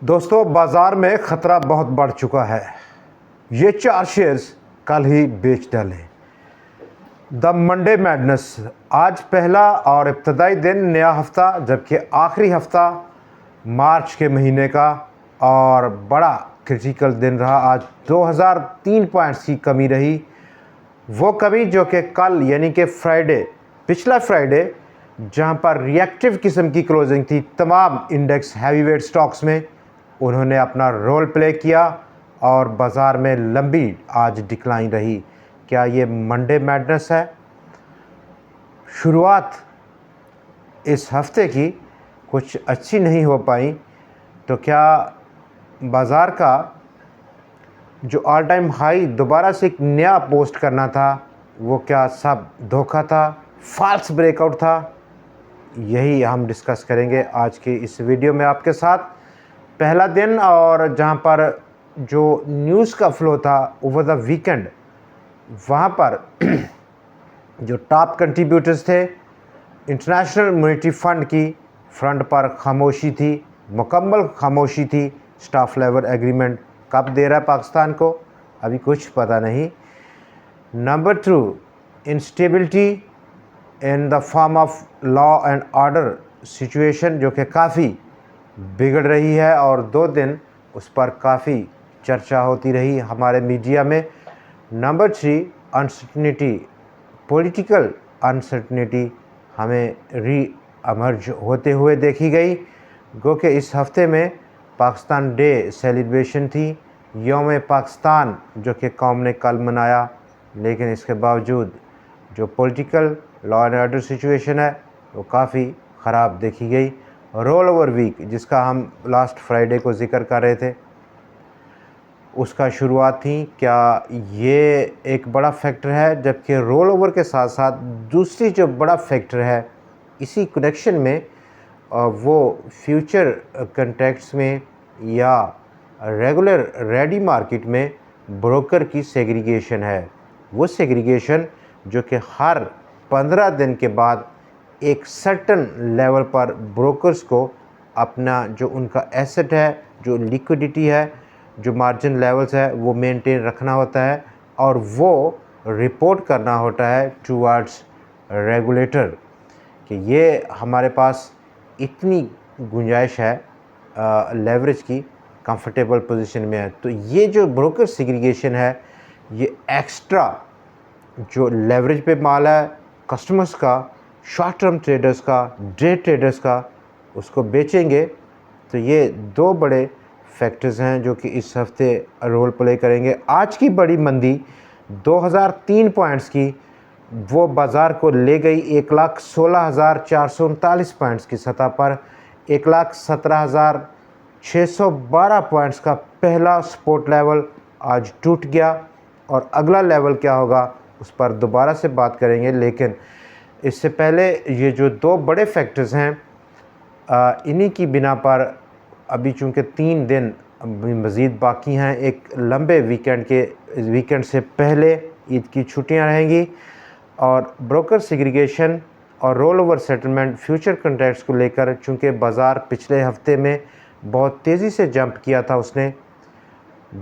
दोस्तों, बाज़ार में ख़तरा बहुत बढ़ चुका है। ये 4 शेयर्स कल ही बेच डाले। द मंडे मैडनेस, आज पहला और इब्तदाई दिन नया हफ़्ता, जबकि आखिरी हफ़्ता मार्च के महीने का और बड़ा क्रिटिकल दिन रहा। आज 2003 पॉइंट्स की कमी रही। वो कमी जो कि कल यानी कि फ्राइडे, पिछला फ्राइडे, जहां पर रिएक्टिव किस्म की क्लोजिंग थी तमाम इंडेक्स हैवीवेट स्टॉक्स में, उन्होंने अपना रोल प्ले किया और बाज़ार में लंबी आज डिक्लाइन रही। क्या ये मंडे मैडनेस है? शुरुआत इस हफ्ते की कुछ अच्छी नहीं हो पाई, तो क्या बाज़ार का जो ऑल टाइम हाई दोबारा से एक नया पोस्ट करना था, वो क्या सब धोखा था, फॉल्स ब्रेकआउट था? यही हम डिस्कस करेंगे आज की इस वीडियो में आपके साथ। पहला दिन और जहां पर जो न्यूज़ का फ्लो था ओवर द वीकेंड, वहां पर जो टॉप कंट्रीब्यूटर्स थे, इंटरनेशनल मॉनेटरी फंड की फ्रंट पर खामोशी थी, मुकम्मल खामोशी थी। स्टाफ लेवल एग्रीमेंट कब दे रहा है पाकिस्तान को, अभी कुछ पता नहीं। Number 2, instability in the form of law and order situation, जो कि काफ़ी बिगड़ रही है और 2 दिन उस पर काफ़ी चर्चा होती रही हमारे मीडिया में। नंबर 3, अनसर्टनिटी, पॉलिटिकल अनसर्टनिटी हमें री अमर्ज होते हुए देखी गई। गो कि इस हफ्ते में पाकिस्तान डे सेलिब्रेशन थी, यौम पाकिस्तान, जो कि कौम ने कल मनाया, लेकिन इसके बावजूद जो political law and order situation है वो काफ़ी ख़राब देखी गई। रोल ओवर वीक, जिसका हम लास्ट फ्राइडे को ज़िक्र कर रहे थे, उसका शुरुआत थी। क्या ये एक बड़ा फैक्टर है? जबकि रोल ओवर के साथ साथ दूसरी जो बड़ा फैक्टर है इसी कनेक्शन में, वो फ्यूचर कंट्रैक्ट्स में या रेगुलर रेडी मार्केट में ब्रोकर की सेग्रीगेशन है। वो सेग्रीगेशन जो कि हर 15 दिन के बाद एक सर्टन लेवल पर ब्रोकर्स को अपना जो उनका एसेट है, जो लिक्विडिटी है, जो मार्जिन लेवल्स है, वो मेंटेन रखना होता है और वो रिपोर्ट करना होता है टुवर्ड्स रेगुलेटर कि ये हमारे पास इतनी गुंजाइश है लेवरेज की, कंफर्टेबल पोजीशन में है। तो ये जो ब्रोकर सेग्रीगेशन है, ये एक्स्ट्रा जो लेवरेज पे माल है कस्टमर्स का, शॉर्ट टर्म ट्रेडर्स का, डे ट्रेडर्स का, उसको बेचेंगे। तो ये 2 बड़े फैक्टर्स हैं जो कि इस हफ्ते रोल प्ले करेंगे। आज की बड़ी मंदी 2003 पॉइंट्स की, वो बाज़ार को ले गई 1,16,439 पॉइंट्स की सतह पर। 1,17,612 पॉइंट्स का पहला सपोर्ट लेवल आज टूट गया और अगला लेवल क्या होगा उस पर दोबारा से बात करेंगे। लेकिन इससे पहले ये जो 2 बड़े फैक्टर्स हैं, इन्हीं की बिना पर अभी चूँकि 3 दिन मज़ीद बाकी हैं, एक लंबे वीकेंड से पहले ईद की छुट्टियां रहेंगी, और ब्रोकर सेग्रीगेशन और roll over settlement future contracts को लेकर, चूँकि बाज़ार पिछले हफ्ते में बहुत तेज़ी से जंप किया था, उसने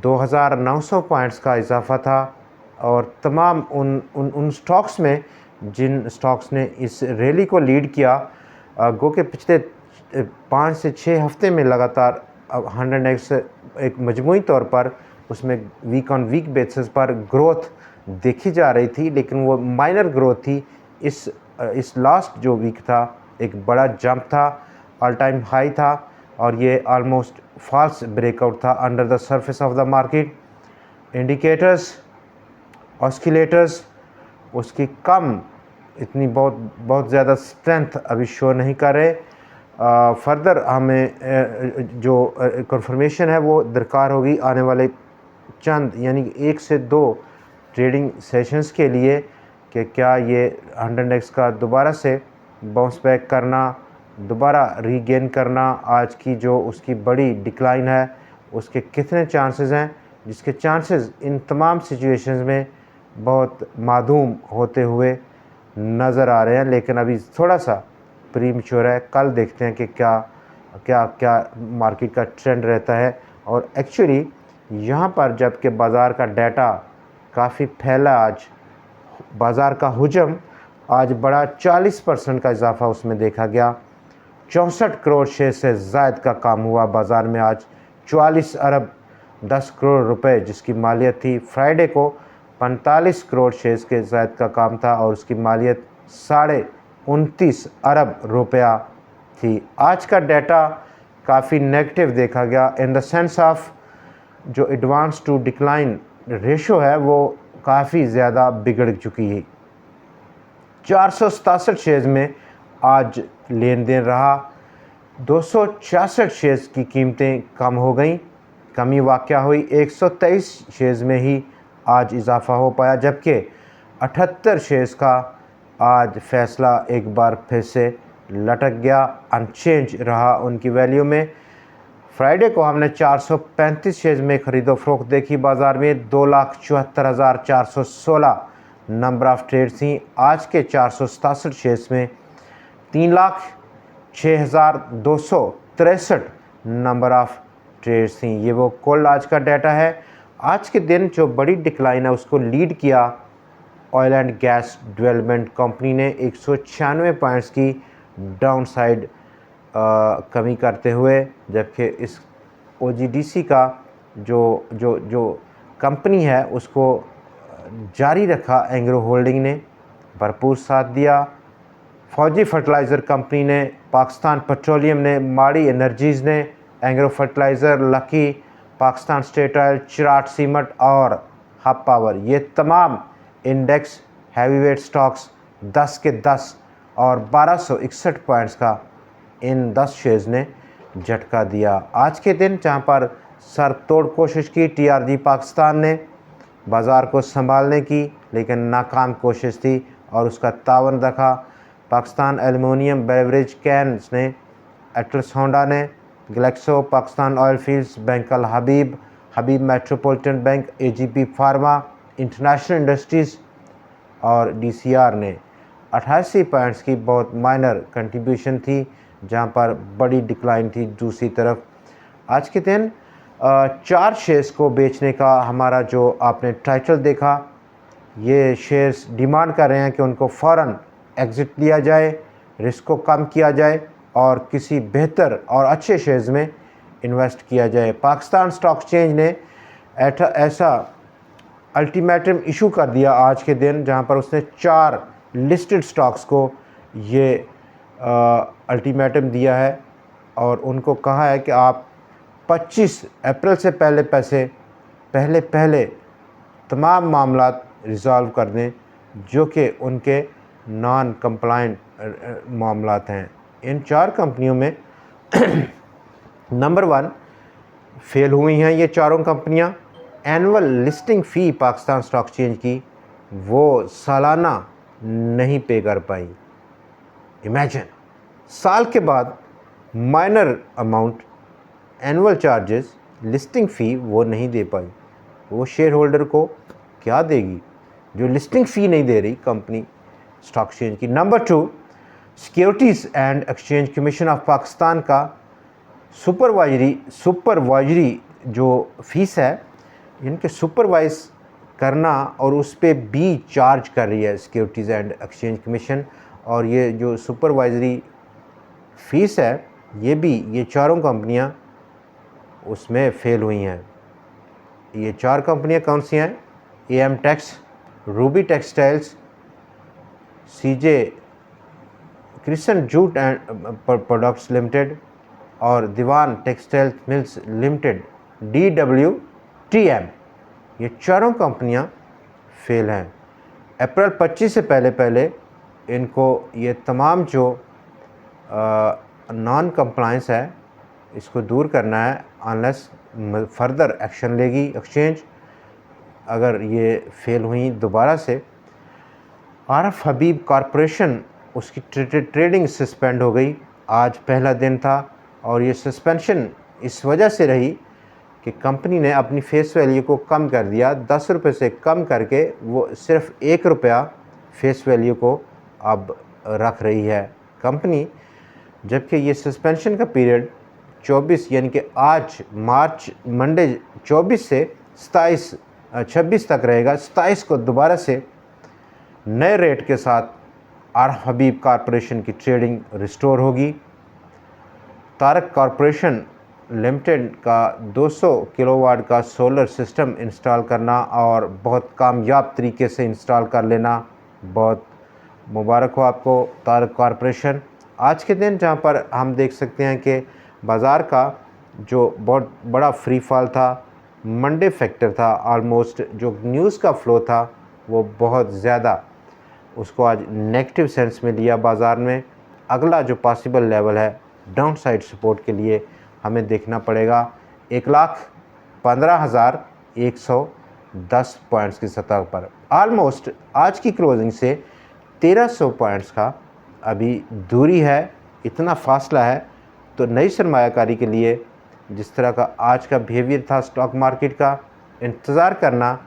2,900 पॉइंट्स का इजाफा था और तमाम उन स्टॉक्स में जिन स्टॉक्स ने इस रैली को लीड किया, गो के पिछले 5 से 6 हफ्ते में लगातार 100x एक मजमूई तौर पर उसमें वीक ऑन वीक बेसिस पर ग्रोथ देखी जा रही थी, लेकिन वो माइनर ग्रोथ थी। इस लास्ट जो वीक था एक बड़ा जंप था, ऑल टाइम हाई था और ये ऑलमोस्ट फॉल्स ब्रेकआउट था under the surface of the market. Indicators, oscillators, उसकी कम इतनी बहुत ज़्यादा स्ट्रेंथ अभी शो नहीं कर रहे। फर्दर हमें जो कंफर्मेशन है वो दरकार होगी आने वाले चंद यानी 1 से 2 ट्रेडिंग सेशंस के लिए कि क्या ये 100x का दोबारा से बाउंस बैक करना, दोबारा रीगेन करना, आज की जो उसकी बड़ी डिक्लाइन है उसके कितने चांसेस हैं, जिसके चांसेस इन तमाम सिचुएशंस में बहुत मादूम होते हुए नज़र आ रहे हैं। लेकिन अभी थोड़ा सा प्रीमच्योर है, कल देखते हैं कि क्या क्या क्या मार्केट का ट्रेंड रहता है। और एक्चुअली यहाँ पर जबकि बाज़ार का डाटा काफ़ी फैला, आज बाज़ार का हुजम आज बड़ा 40% का इजाफा उसमें देखा गया। 64 करोड़ शेयर से ज़ायद का काम हुआ बाज़ार में आज। 44 अरब 10 करोड़ रुपए जिसकी मालियत थी। फ्राइडे को 45 करोड़ शेयर्स के ज़ायद का काम था और उसकी मालियत 29.5 अरब रुपया थी। आज का डाटा काफ़ी नेगेटिव देखा गया इन द सेंस ऑफ जो एडवांस टू डिक्लाइन रेशो है वो काफ़ी ज़्यादा बिगड़ चुकी है। 467 शेयर्स में आज लेन देन रहा। 266 शेयर्स की कीमतें कम हो गई। कमी वाक़या हुई 123 शेयर्स में ही आज इजाफा हो पाया, जबकि 78 शेयर्स का आज फ़ैसला एक बार फिर से लटक गया, अनचेंज रहा उनकी वैल्यू में। फ्राइडे को हमने 435 शेयर्स में ख़रीदो फरोख्त देखी बाज़ार में। 2,74,416 नंबर ऑफ़ ट्रेड्स थी। आज के 467 शेयर्स में 3,06,263 नंबर ऑफ़ ट्रेड्स थी। ये वो कुल आज का डाटा है। आज के दिन जो बड़ी डिक्लाइन है उसको लीड किया oil and gas development company ने 196 पॉइंट्स की डाउन साइड कमी करते हुए, जबकि इस OGDC का जो कंपनी है उसको जारी रखा। एंग्रो होल्डिंग ने भरपूर साथ दिया। फौजी फर्टिलाइज़र कंपनी ने, पाकिस्तान पेट्रोलियम ने, माड़ी एनर्जीज़ ने, Engro fertiliser, lucky, Pakistan state oil, Cherat cement और हब पावर, ये तमाम इंडेक्स हैवीवेट स्टॉक्स 10 के 10 और 1261 पॉइंट्स का इन 10 शेयर्स ने झटका दिया। आज के दिन जहां पर सर तोड़ कोशिश की TRG पाकिस्तान ने बाज़ार को संभालने की, लेकिन नाकाम कोशिश थी और उसका तावन रखा पाकिस्तान एल्युमिनियम बेवरेज कैंस ने, एटलस होंडा ने, Glaxo, Pakistan oil fields, bank Al Habib, Habib metropolitan bank, AGP pharma, international industries और DCR ने। 88 पॉइंट्स की बहुत माइनर कंट्रीब्यूशन थी, जहां पर बड़ी डिक्लाइन थी दूसरी तरफ। आज के दिन 4 शेयर्स को बेचने का हमारा जो आपने टाइटल देखा, ये शेयर्स डिमांड कर रहे हैं कि उनको फ़ौरन एग्ज़िट लिया जाए, रिस्क को कम किया जाए और किसी बेहतर और अच्छे शेयर्स में इन्वेस्ट किया जाए। पाकिस्तान स्टॉक एक्सचेंज ने ऐसा अल्टीमेटम इशू कर दिया आज के दिन, जहां पर उसने 4 लिस्टेड स्टॉक्स को ये अल्टीमेटम दिया है और उनको कहा है कि आप 25 अप्रैल से पहले तमाम मामलात रिज़ॉल्व कर दें जो कि उनके नॉन कंप्लाइंट मामलात हैं। इन 4 कंपनियों में नंबर 1 फेल हुई हैं ये चारों कंपनियां। एनुअल लिस्टिंग फ़ी पाकिस्तान स्टॉक एक्सचेंज की वो सालाना नहीं पे कर पाई। इमेजिन, साल के बाद minor amount annual charges, listing fee वो नहीं दे पाई। वो शेयर होल्डर को क्या देगी जो लिस्टिंग फ़ी नहीं दे रही कंपनी स्टॉक एक्सचेंज की। Number 2, securities and exchange commission of Pakistan का सुपरवाइजरी जो फ़ीस है, इनके सुपरवाइज़ करना और उस पर भी चार्ज कर रही है सिक्योरिटीज़ एंड एक्सचेंज कमीशन। और ये जो सुपरवाइजरी फ़ीस है ये चारों कंपनियां उसमें फ़ेल हुई हैं। ये 4 कंपनियां कौन सी हैं? AM tex, Ruby textiles, CJ crescent jute and products limited और Dewan textile mills limited DWTM। ये चारों कंपनियां फेल हैं। अप्रैल 25 से पहले इनको ये तमाम जो नॉन कंप्लायंस है इसको दूर करना है, अनलेस फर्दर एक्शन लेगी एक्सचेंज अगर ये फेल हुई दोबारा से। RF हबीब कॉरपोरेशन, उसकी ट्रेडिंग सस्पेंड हो गई। आज पहला दिन था और ये सस्पेंशन इस वजह से रही कि कंपनी ने अपनी फेस वैल्यू को कम कर दिया, 10 रुपये से कम करके वो सिर्फ 1 रुपया फेस वैल्यू को अब रख रही है कंपनी। जबकि ये सस्पेंशन का पीरियड 24 यानी कि आज मंडे 24 से 26 तक रहेगा। 27 को दोबारा से नए रेट के साथ आर हबीब कॉरपोरेशन की ट्रेडिंग रिस्टोर होगी। तारक कॉरपोरेशन लिमिटेड का 200 किलोवाट का सोलर सिस्टम इंस्टॉल करना और बहुत कामयाब तरीके से इंस्टॉल कर लेना, बहुत मुबारक हो आपको तारक कॉरपोरेशन। आज के दिन जहां पर हम देख सकते हैं कि बाज़ार का जो बहुत बड़ा फ्री फॉल था, मंडे फैक्टर था, ऑलमोस्ट जो न्यूज़ का फ़्लो था वो बहुत ज़्यादा उसको आज नेगेटिव सेंस में लिया बाज़ार में। अगला जो पॉसिबल लेवल है डाउन साइड सपोर्ट के लिए हमें देखना पड़ेगा 1,15,110 पॉइंट्स की सतह पर। ऑलमोस्ट आज की क्लोजिंग से 1300 पॉइंट्स का अभी दूरी है, इतना फासला है। तो नई सरमायाकारी के लिए जिस तरह का आज का बिहेवियर था स्टॉक मार्केट का, इंतज़ार करना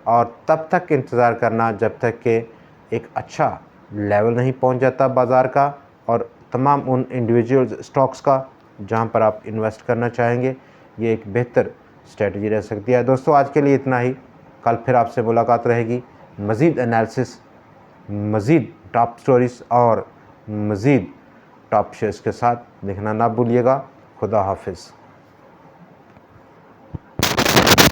और तब तक इंतज़ार करना जब तक कि एक अच्छा लेवल नहीं पहुंच जाता बाज़ार का और तमाम उन इंडिविजुअल स्टॉक्स का जहां पर आप इन्वेस्ट करना चाहेंगे। ये एक बेहतर स्ट्रेटजी रह सकती है। दोस्तों आज के लिए इतना ही, कल फिर आपसे मुलाकात रहेगी। मज़ीद एनालिसिस, मज़ीद टॉप स्टोरीज़ और मज़ीद टॉप शेयर्स के साथ देखना ना भूलिएगा। खुदा हाफिज़।